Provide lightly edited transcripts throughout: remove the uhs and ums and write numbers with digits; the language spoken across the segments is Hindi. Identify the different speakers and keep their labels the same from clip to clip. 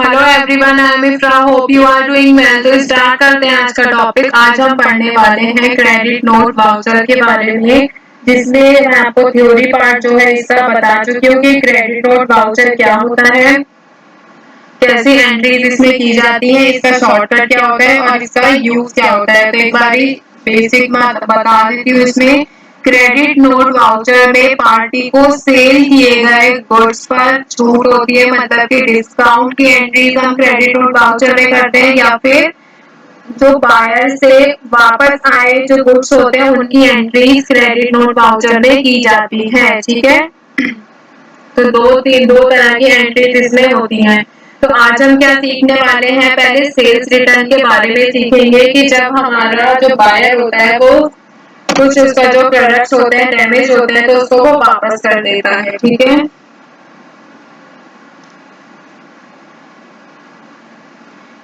Speaker 1: Hello everyone, I am Ifra, hope you are doing well. तो स्टार्ट करते हैं आज का टॉपिक। आज हम पढ़ने वाले हैं क्रेडिट नोट वाउचर के बारे में, जिसमें मैं आपको थ्योरी पार्ट जो है इसका बता चुकी हूँ कि क्रेडिट नोट वाउचर क्या होता है, कैसी एंट्रीज इसमें की जाती है, इसका शॉर्टकट क्या होता है और इसका यूज क्या होता है। तो एक बारी बेसिक बता देती हूँ। इसमें क्रेडिट नोट वाउचर में पार्टी को सेल किए गए गुड्स पर छूट होती है, मतलब कि डिस्काउंट की एंट्रीज हम क्रेडिट नोट वाउचर में करते हैं, या फिर जो बायर से वापस आए जो गुड्स होते हैं उनकी एंट्रीज क्रेडिट नोट वाउचर में की जाती है। ठीक है, तो दो तरह की एंट्रीज इसमें होती हैं। तो आज हम क्या सीखने वाले हैं, पहले सेल्स रिटर्न के बारे में सीखेंगे कि जब हमारा जो बायर होता है वो कुछ उसका जो प्रोडक्ट्स होते हैं डैमेज होते हैं तो उसको वो वापस कर देता है। ठीक है,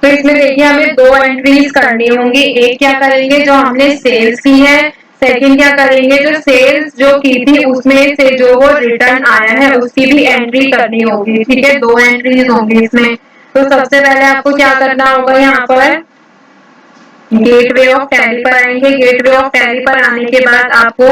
Speaker 1: तो इसमें देखिए हमें दो एंट्रीज करनी होंगी। एक क्या करेंगे, जो हमने सेल्स की है। सेकंड क्या करेंगे, जो सेल्स जो की थी उसमें से जो वो रिटर्न आया है उसकी भी एंट्री करनी होगी। ठीक है, दो एंट्रीज होंगी इसमें। तो सबसे पहले आपको क्या करना होगा, यहाँ पर गेटवे ऑफ टैली पर आएंगे। गेटवे ऑफ टैली पर आने के बाद आपको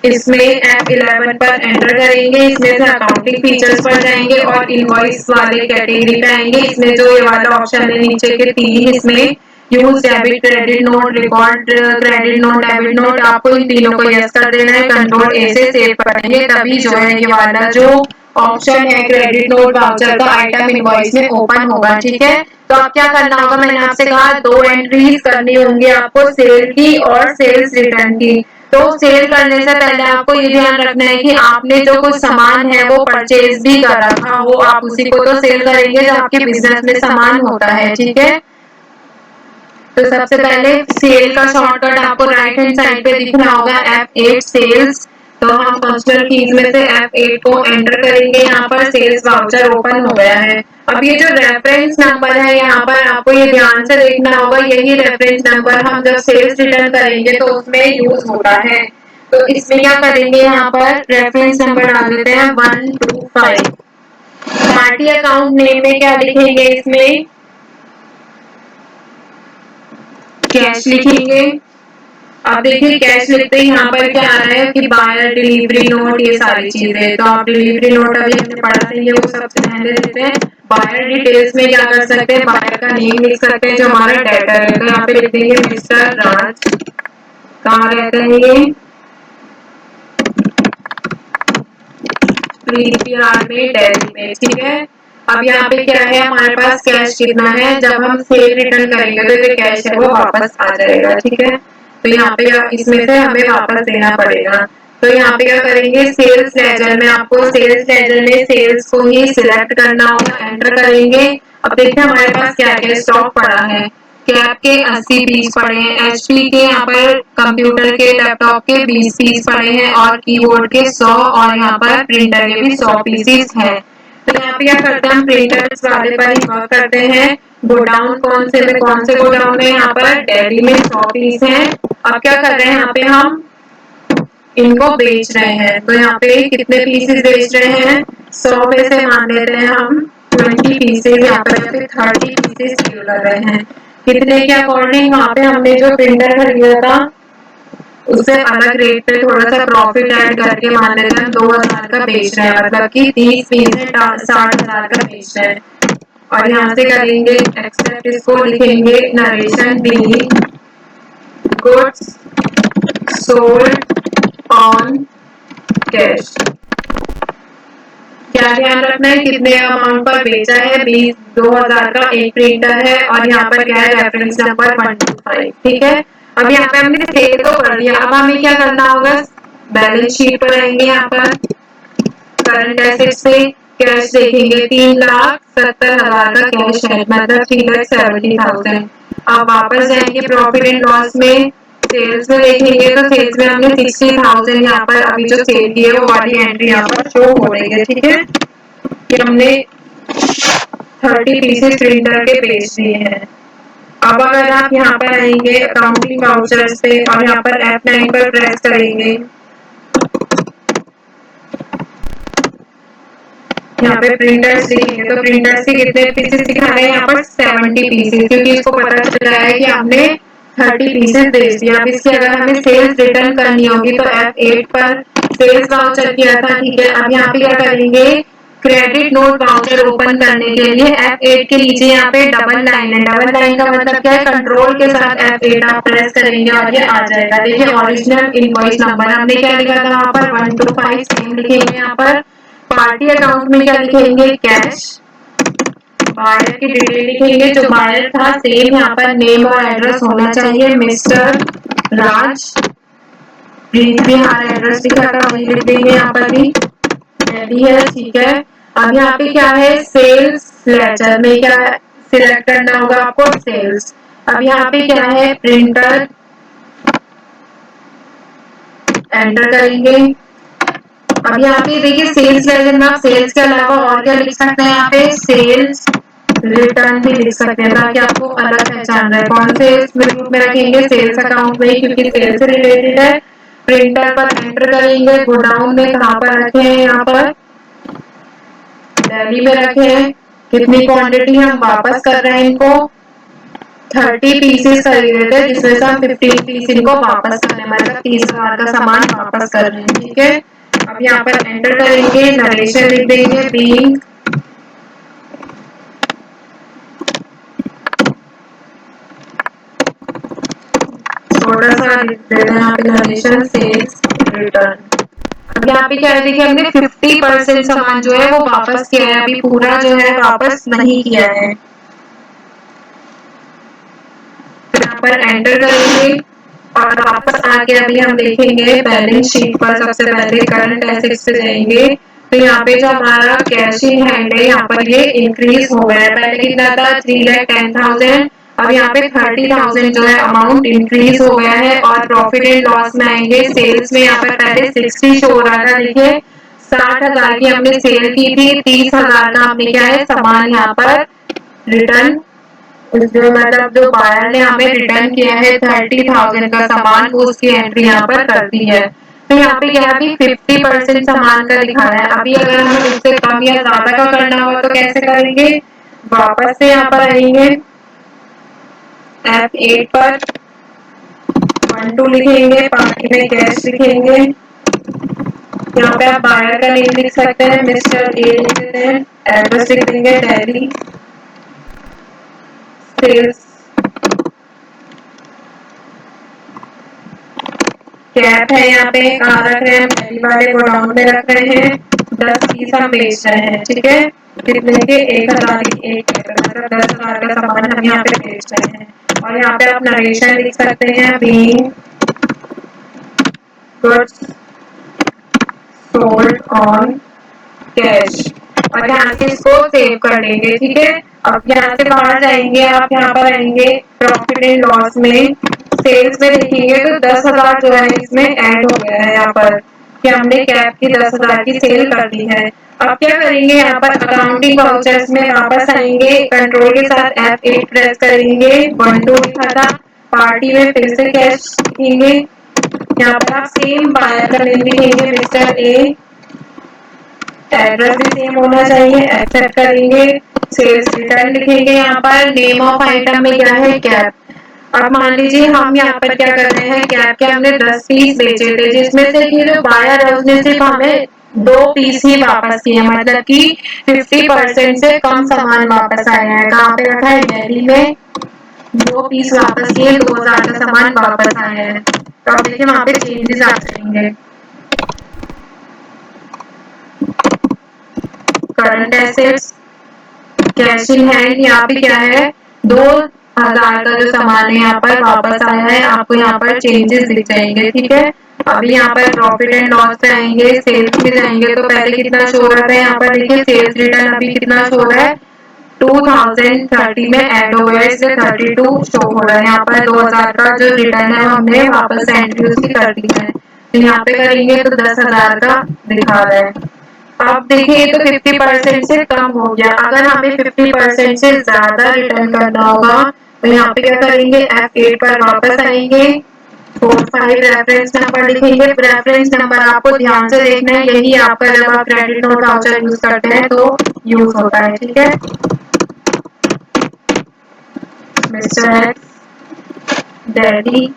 Speaker 1: इसमें F11 पर एंटर करेंगे। इसमें से अकाउंटिंग फीचर्स पर जाएंगे और इनवॉइस वाले कैटेगरी पे आएंगे। इसमें जो ये वाला ऑप्शन है नीचे के तीन, इसमें use debit credit note, record credit note, debit note, आपको इन तीनों को यस कर देना है। कंट्रोल ए से सेव करेंगे, तभी जो है ये वाला जो ऑप्शन है क्रेडिट नोट वाउचर का आइटम इनवॉइस में ओपन होगा। ठीक है, तो अब क्या करना होगा, मैंने आपसे कहा दो एंट्रीज करनी होंगी आपको, सेल की और सेल्स रिटर्न की। तो सेल करने से पहले आपको ये ध्यान रखना है कि आपने जो कुछ सामान है वो परचेज भी करा था, वो आप उसी को तो सेल करेंगे जो आपके बिजनेस में सामान होता है। ठीक है, तो सबसे पहले सेल का शॉर्टकट आपको राइट हैंड साइड पे दिख रहा होगा, F8 सेल्स। तो हम फंक्शनल कीज में से F8 को एंटर करेंगे। यहाँ पर सेल्स वाउचर ओपन हो गया है। अब ये जो रेफरेंस नंबर है यहाँ पर आपको ये ध्यान से देखना होगा, यही रेफरेंस नंबर हम जब सेल्स रिटर्न करेंगे तो उसमें यूज होता है। तो इसमें क्या करेंगे, यहाँ पर रेफरेंस नंबर डाल देते हैं 125। पार्टी अकाउंट नेम में क्या लिखेंगे, इसमें कैश लिखेंगे। अब देखिए कैश लिखते ही यहाँ पर क्या आ रहा है कि बायर, डिलीवरी नोट, ये सारी चीजें। तो आप डिलीवरी नोट अभी हमने पढ़ा नहीं है, वो सबसे पहले देते हैं। बायर डिटेल्स में क्या कर सकते हैं, बायर का नेम लिख सकते हैं जो हमारा डेटर है। तो यहाँ पे लिख देंगे मिस्टर राज। कहाँ रहते हैं ये, प्रीपीआर में, दिल्ली में। ठीक है, अब यहाँ पे क्या है, हमारे पास कैश कितना है, जब हम सेल रिटर्न करेंगे तो जो कैश है वो वापस आ जाएगा। ठीक है, तो यहाँ पे इसमें से हमें वापस देना पड़ेगा। तो यहाँ पे क्या करेंगे, सेल्स लेजर में आपको सेल्स लेजर में सेल्स को ही सिलेक्ट करना होगा, एंटर करेंगे। अब देखिए हमारे पास क्या क्या स्टॉक पड़ा है। कैप के 80 पीस पड़े हैं, एचपी के यहाँ पर कंप्यूटर के लैपटॉप के 20 पीस पड़े हैं और कीबोर्ड के 100, और यहाँ पर प्रिंटर के भी 100 पीसेस हैं। तो यहाँ पे क्या करते हैं, हम प्रिंटर्स वाले पर ही वर्क करते हैं। गोडाउन कौन से गोडाउन में, यहाँ पर दिल्ली में 100 पीस हैं। अब क्या कर रहे हैं, यहाँ पे हम इनको बेच रहे हैं। तो यहाँ पे कितने पीसेस बेच रहे हैं, 100 में से मान लेते हैं हम 20 पीसेस यहाँ पर, या फिर 30 पीसेस सेल कर रहे हैं। कितने के अकॉर्डिंग, वहाँ पे हमने जो प्रिंटर खरीदा था उससे अलग रेट पे थोड़ा सा प्रॉफिट ऐड करके मान लेते हैं 2000 का बेच रहे हैं, मतलब कि 30 पीस में 60,000 का बेच रहे हैं। और यहाँ से करेंगे एक्सेप्ट, इसको लिखेंगे narration be goods sold on cash. क्या ध्यान रखना है, कितने अमाउंट पर बेचा है, 20,000 का एक प्रिंटर है और यहाँ पर क्या है, रेफरेंस नंबर 125। ठीक है, अब यहाँ पे हमने सेल तो कर दिया। अब हमें क्या करना होगा, बैलेंस शीट पर आएंगे, यहाँ पर करंट एसेट्स पे कैश देखेंगे, 3,70,000 का कैश है, मतलब 3,70,000। अब वापस जाएंगे प्रॉफिट एंड लॉस में, सेल्स में देखेंगे तो सेल्स में हमने 60,000 यहाँ पर अभी जो सेल की है वो वाली एंट्री यहाँ पर शो हो रही है। ठीक है, कि हमने 30 पीसेस प्रिंटर के बेच दिए हैं। अब अगर आप यहाँ पर आएंगे अकाउंटिंग वाउचर्स पे और यहाँ पर F9 पर प्रेस करेंगे यहाँ पे प्रिंटर्स लिखेंगे तो प्रिंटर्स के कितने पीसेस दिखा रहे हैं यहाँ पर 70 पीसेस, क्योंकि इसको पता चल रहा है कि हमने 30 पीसेस भेज दिया। अब इसकी अगर हमें सेल्स रिटर्न करनी होगी तो F8 पर सेल्स वाउचर किया था, ठीक है। अब यहाँ पे क्या करेंगे, क्रेडिट नोट वाउचर ओपन करने के लिए F8 के नीचे यहाँ पे डबल लाइन है। डबल लाइन का मतलब क्या है, कंट्रोल के साथ F8 आप प्रेस करेंगे और ये आ जाएगा। देखिए ओरिजिनल इनवॉइस नंबर हमने क्या लिखा था वहां पर 125 सेम लिखेंगे। यहाँ पर पार्टी अकाउंट में क्या लिखेंगे, कैश। बायर की डिटेल लिखेंगे, जो बायर था सेम यहाँ पर नेम और एड्रेस होना चाहिए, मिस्टर राज। प्लीज भी हमारा एड्रेस लिखा था वही लिख देंगे यहाँ पर भी, रेडी है, ठीक है। अब यहाँ पे क्या है, सेल्स लेजर में क्या सिलेक्ट करना होगा आपको, सेल्स। अब यहाँ पे क्या है, प्रिंटर, एंटर करेंगे। अब यहाँ पे देखिए सेल्स लेजर में आप सेल्स के अलावा और क्या लिख सकते हैं, यहाँ पे सेल्स रिटर्न भी लिख सकते हैं ताकि आपको अलग पहचान रहे। कौन से इसमें ग्रुप में रखेंगे, सेल्स अकाउंट में, क्योंकि सेल्स से रिलेटेड है। प्रिंटर पर एंटर करेंगे, गोडाउन में कहाँ पर रखे हैं, यहाँ पर दिल्ली में रखे हैं। कितनी क्वांटिटी हम वापस कर रहे हैं इनको, 30 पीसेस खरीदे थे जिसमें से हम 15 पीस इनको वापस कर रहे हैं, मतलब 30,000 का सामान वापस कर रहे हैं, ठीक है। अब यहाँ पर एंटर करेंगे, नरेशन लिख देंगे, बीइंग थोड़ा सा लिख देना यहाँ पे, नरेशन सेल्स रिटर्न। अब यहाँ पे क्या है, देखिए हमने 50% सामान जो है वो वापस किया है, अभी पूरा जो है वापस नहीं किया है। तो यहाँ पर एंटर करेंगे और वापस आके अभी हम देखेंगे बैलेंस शीट पर। सबसे पहले करंट एसेट्स पे जाएंगे, तो यहाँ पे जो हमारा कैश इन हैंड है यहाँ पर ये इंक्रीज हो गया है। पहले कितना था, 3,10,000, अब यहाँ पे 30,000 जो है अमाउंट इंक्रीज हो गया है। और प्रॉफिट एंड लॉस में आएंगे, सेल्स में यहाँ पर पहले 60 शो हो रहा था, देखिए 60,000 की हमने सेल की थी, 30,000 का हमने क्या है सामान यहाँ पर रिटर्न, जो मतलब जो बायर ने हमें रिटर्न किया है 30,000 का सामान, उसकी एंट्री यहाँ पर कर दी है। तो यहाँ पे क्या अभी 50% सामान का दिखा रहा है। अभी अगर हमें उससे कम या ज्यादा का करना हो तो कैसे करेंगे, वापस से यहाँ पर आएंगे, F8 पर 12 लिखेंगे, पार्टी में कैश लिखेंगे। यहाँ पे आप बायर का नेम लिख सकते हैं, मिस्टर ए लिख देते हैं, एड्रेस लिख देंगे दिल्ली, सेल्स कैप है, यहाँ पे कहाँ रख रहे हैं, दिल्ली वाले गोडाउन में रख रहे हैं, 10 पीस हम बेच रहे हैं, ठीक है। कितने के, 1,000 की एक कैप, मतलब 10,000 का सामान हम यहाँ पे बेच रहे हैं। और यहाँ पे आप नरेशन लिख सकते हैं, being goods sold on cash, और यहाँ से इसको सेव कर लेंगे, ठीक है। अब यहाँ से बाहर जाएंगे, आप यहाँ पर आएंगे प्रॉफिट एंड लॉस में, सेल्स में देखेंगे तो 10,000 जो है इसमें ऐड हो गया है यहाँ पर, कि हमने कैप की 10,000 की सेल कर दी है। अब क्या करेंगे, यहाँ पर अकाउंटिंग वाउचर्स में वापस आएंगे, कंट्रोल के साथ F8 प्रेस करेंगे, 12 लिखा था, पार्टी में फिर से कैश लिखेंगे। यहाँ पर आप सेम बायर का नेम लिखेंगे, मिस्टर ए, एड्रेस भी सेम होना चाहिए, एक्सेप्ट करेंगे, सेल्स रिटर्न लिखेंगे। यहाँ पर नेम ऑफ आइटम में क्या है, कैप। अब मान लीजिए हम यहाँ पर क्या कर रहे हैं, कैप के हमने 10 पीस बेचे थे, जिसमें से कि जो बायर है उसने सिर्फ हमें 2 पीस ही वापस किए, मतलब कि 50% से कम सामान वापस आया है। कहाँ पे रखा है, दिल्ली में 2 पीस वापस किए, 2,000 का सामान वापस आया है। तो अब देखिए वहां पे चेंजेस आ जाएंगे। Current assets, cash in hand, यहाँ पे क्या है, 2,000 का जो सामान है यहाँ पर वापस आया है, आपको यहाँ पर चेंजेस दिख जाएंगे, ठीक है। अभी यहाँ पर प्रॉफिट एंड लॉस पे आएंगे, सेल्स में जाएंगे तो पहले कितना शो रहा था, यहाँ पर देखिए सेल्स रिटर्न अभी कितना शो रहा है, 2030 में ऐड हो गया है, इसलिए 32 शो हो रहा है। यहाँ पर 2,000 का जो रिटर्न है हमने वापस एंट्री उसकी कर दी है, तो यहाँ पे करेंगे तो 10,000 का दिखा रहा है। अब देखिए तो 50% से कम हो गया। अगर हमें 50% से ज्यादा रिटर्न करना होगा तो यहाँ पे क्या करेंगे, F8 पर वापस आएंगे, 4 5 रेफरेंस नंबर लिखेंगे। रेफरेंस नंबर आपको ध्यान से देखना है, यही आपका जब आप क्रेडिट नोट वाउचर यूज करते हैं तो यूज होता है, ठीक है। Mister X, Delhi,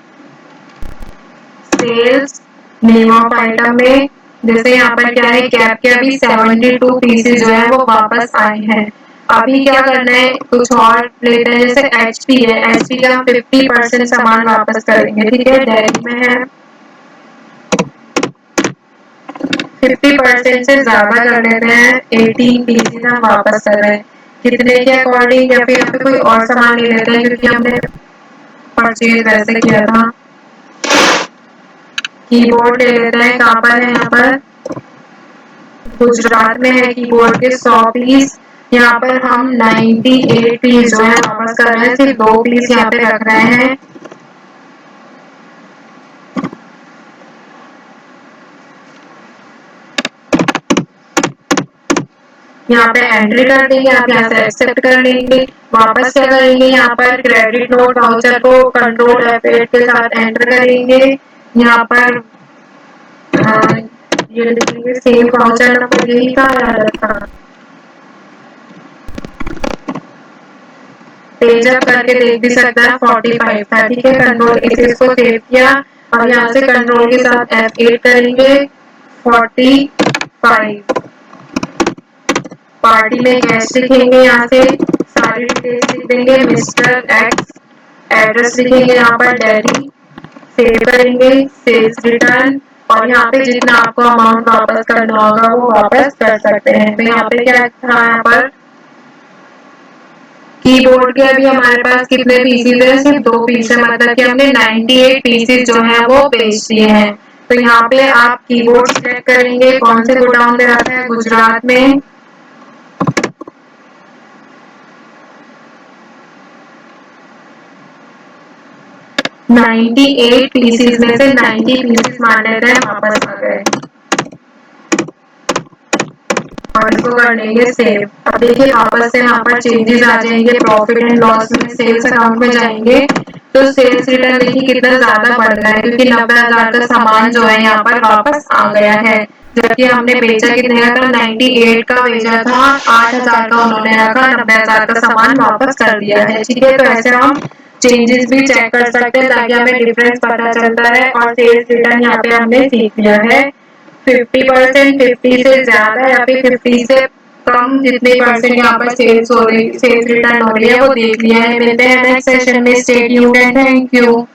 Speaker 1: sales, name of item में जैसे यहाँ पर क्या है, कैप के अभी 72 पीसेज जो है वो वापस आए हैं। अभी क्या करना है, कुछ और लेते हैं, जैसे एचपी है, एचपी का हम 50% सामान वापस करेंगे, ठीक है। दिल्ली में है, 50% से ज्यादा कर लेते हैं, 18 पीसेज हम वापस कर रहे हैं। कितने के अकॉर्डिंग, या फिर यहाँ पे कोई और सामान ले लेते हैं क्योंकि हमने परचेज वैसे किया था। कीबोर्ड ले लेते हैं, कहाँ पर है, यहाँ पर गुजरात में है कीबोर्ड के 100 पीस। यहाँ पर हम 98 पीस जो है वापस कर रहे हैं, सिर्फ 2 पीस यहाँ पे रख रहे हैं। यहाँ पे एंट्री कर देंगे, आप यहाँ से एक्सेप्ट कर लेंगे। वापस क्या करेंगे, यहाँ पर क्रेडिट नोट वाउचर को कंट्रोल F8 के साथ एंटर करेंगे। यहाँ पर ये लिखेंगे सेम वाउचर नंबर, यही था याद था, पेज अप करके देख भी सकता है, 45 था, ठीक है। कंट्रोल इसे इसको सेव किया और यहाँ से कंट्रोल के साथ F8 करेंगे, 45। पार्टी में कैश लिखेंगे, यहाँ से सारी डिटेल्स लिख देंगे, मिस्टर एक्स, एड्रेस लिखेंगे यहाँ पर दिल्ली, सेव करेंगे, सेल्स रिटर्न, और यहाँ पे जितना आपको अमाउंट वापस करना होगा वो वापस कर सकते हैं। तो यहाँ पे क्या था, यहाँ पर कीबोर्ड के अभी हमारे पास कितने पीसेज हैं, सिर्फ 2 पीस है, मतलब कि हमने 98 पीसेज जो है वो बेच दिए हैं। तो यहाँ पे आप कीबोर्ड सिलेक्ट करेंगे, कौन से गोडाउन में रखा है, गुजरात में। नाइन्टी 8 पीसेज में से 90 पीसेज मान लेते हैं वापस आ गए और इसको कर लेंगे सेव। अब देखिए वापस से यहाँ पर चेंजेस आ जाएंगे, प्रॉफिट एंड लॉस में सेल्स अकाउंट में जाएंगे तो सेल्स रिटर्न देखिए कितना ज्यादा बढ़ गया है, क्योंकि 90,000 का सामान जो है यहाँ पर वापस आ गया है, जबकि हमने बेचा कितने का था, 98 का बेचा था, 8,000 का उन्होंने रखा, 90,000 का सामान वापस कर दिया है, ठीक है। तो ऐसे हम चेंजेस भी चेक कर सकते हैं ताकि हमें डिफरेंस पता चलता है। और सेल्स रिटर्न यहाँ पे हमने सीख लिया है, 50%, 50 से ज्यादा या फिर 50 से कम जितने परसेंट यहाँ पर सेल्स रिटर्न हो रही है वो देख लिया है। मिलते हैं नेक्स्ट सेशन में, stay tuned and thank you.